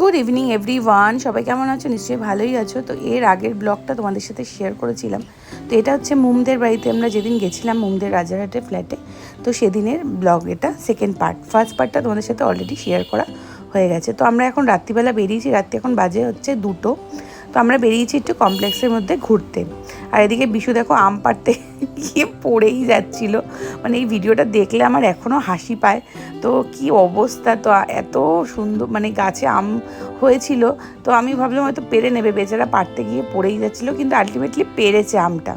Good evening everyone, সবাই কেমন আছো? নিশ্চয়ই ভালোই আছো। তো এর আগের ব্লগটা তোমাদের সাথে শেয়ার করেছিলাম। তো এটা হচ্ছে মুমদের বাড়িতে আমরা যেদিন গেছিলাম, মুমদের রাজারহাটের ফ্ল্যাটে। তো সেদিনের ব্লগ এটা সেকেন্ড পার্ট। ফার্স্ট পার্টটা তোমাদের সাথে অলরেডি শেয়ার করা হয়ে গেছে। তো আমরা এখন রাত্রিবেলা বেরিয়েছি, রাত্রি এখন বাজে হচ্ছে 2টো। তো আমরা বেরিয়েছি একটু কমপ্লেক্সের মধ্যে ঘুরতে। আর এদিকে বিশু দেখো আম পাড়তে গিয়ে পড়েই যাচ্ছিল। মানে এই ভিডিওটা দেখলে আমার এখনও হাসি পায়। তো কি অবস্থা! তো এত সুন্দর মানে গাছে আম হয়েছিল। তো আমি ভাবলাম হয়তো পেরে নেবে, বেচারা পাড়তে গিয়ে পড়েই যাচ্ছিলো, কিন্তু আলটিমেটলি পেরেছে আমটা।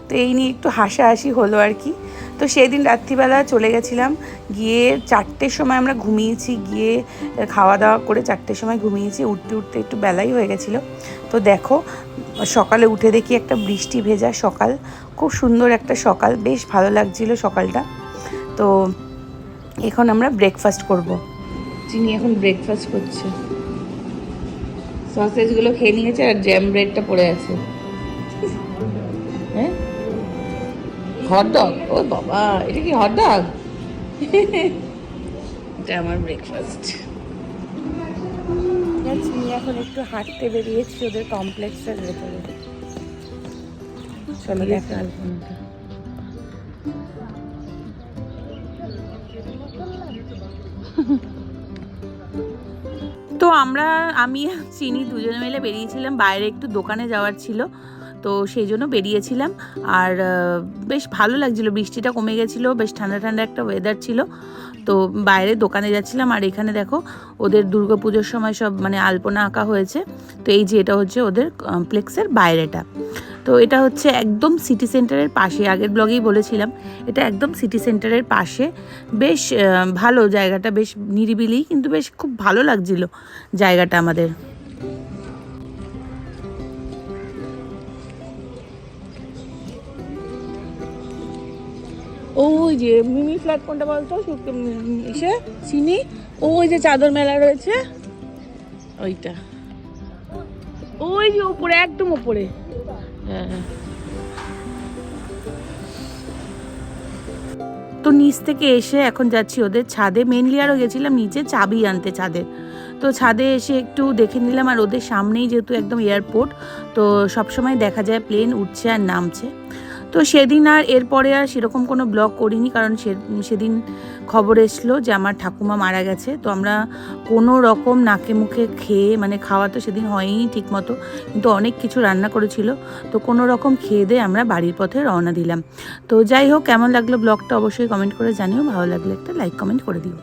তো এই নিয়ে একটু হাসাহাসি হলো আর কি। তো সেদিন রাত্রিবেলা চলে গেছিলাম, গিয়ে 4টের সময় আমরা ঘুমিয়েছি, গিয়ে খাওয়া দাওয়া করে 4টের সময় ঘুমিয়েছি। উঠতে উঠতে একটু বেলাই হয়ে গেছিলো। তো দেখো সকালে উঠে দেখি একটা বৃষ্টি ভেজা সকাল, খুব সুন্দর একটা সকাল, বেশ ভালো লাগছিল সকালটা। তো এখন আমরা ব্রেকফাস্ট করব। চিনি এখন ব্রেকফাস্ট করছে, সসেজগুলো খেয়ে নিয়েছে আর জ্যাম ব্রেডটা পড়ে আছে। হ্যাঁ, হটডগ। ও বাবা, এটা কি হটডগ? এটা আমার ব্রেকফাস্ট। চিনি এখন একটু হাঁটতে বেরিয়েছি ওদের কমপ্লেক্সের ভেতরে। চলো দেখা। তো আমি চিনি দুজনে মিলে বেরিয়েছিলাম, বাইরে একটু দোকানে যাওয়ার ছিল, তো সেই জন্য বেরিয়েছিলাম। আর বেশ ভালো লাগছিলো, বৃষ্টিটা কমে গেছিলো, বেশ ঠান্ডা ঠান্ডা একটা ওয়েদার ছিল। তো বাইরে দোকানে যাচ্ছিলাম। আর এখানে দেখো ওদের দুর্গাপুজোর সময় সব মানে আলপনা আঁকা হয়েছে। তো এই যে এটা হচ্ছে ওদের কমপ্লেক্সের বাইরেটা। তো এটা হচ্ছে একদম সিটি সেন্টারের পাশে, আগের ব্লগেই বলেছিলাম এটা একদম সিটি সেন্টারের পাশে। বেশ ভালো জায়গাটা, বেশ নিরিবিলি, কিন্তু বেশ খুব ভালো লাগছিল জায়গাটা আমাদের। ওই যে মিনি ফ্ল্যাট কোনটা বলতো এসে চিনি, ওই যে চাদর মেলা রয়েছে ওইটা, ওই যে উপরে একদম উপরে। হ্যাঁ, তো নিচ থেকে এসে এখন যাচ্ছি ওদের ছাদে। মেনলি আরও গেছিলাম নিচে চাবি আনতে ছাদে। তো ছাদে এসে একটু দেখে নিলাম। আর ওদের সামনেই যেহেতু একদম এয়ারপোর্ট, তো সবসময় দেখা যায় প্লেন উঠছে আর নামছে। তো সেদিন আর এরপরে আর সেরকম কোনো ব্লগ করিনি, কারণ সেদিন খবর এসলো যে আমার ঠাকুমা মারা গেছে। তো আমরা কোনো রকম নাকে মুখে খেয়ে, মানে খাওয়া তো সেদিন হয়নি ঠিক মতো, কিন্তু অনেক কিছু রান্না করেছিল। তো কোনো রকম খেয়ে দিয়ে আমরা বাড়ির পথে রওনা দিলাম। তো যাই হোক, কেমন লাগলো ব্লগটা অবশ্যই কমেন্ট করে জানিও। ভালো লাগলে একটা লাইক কমেন্ট করে দিও।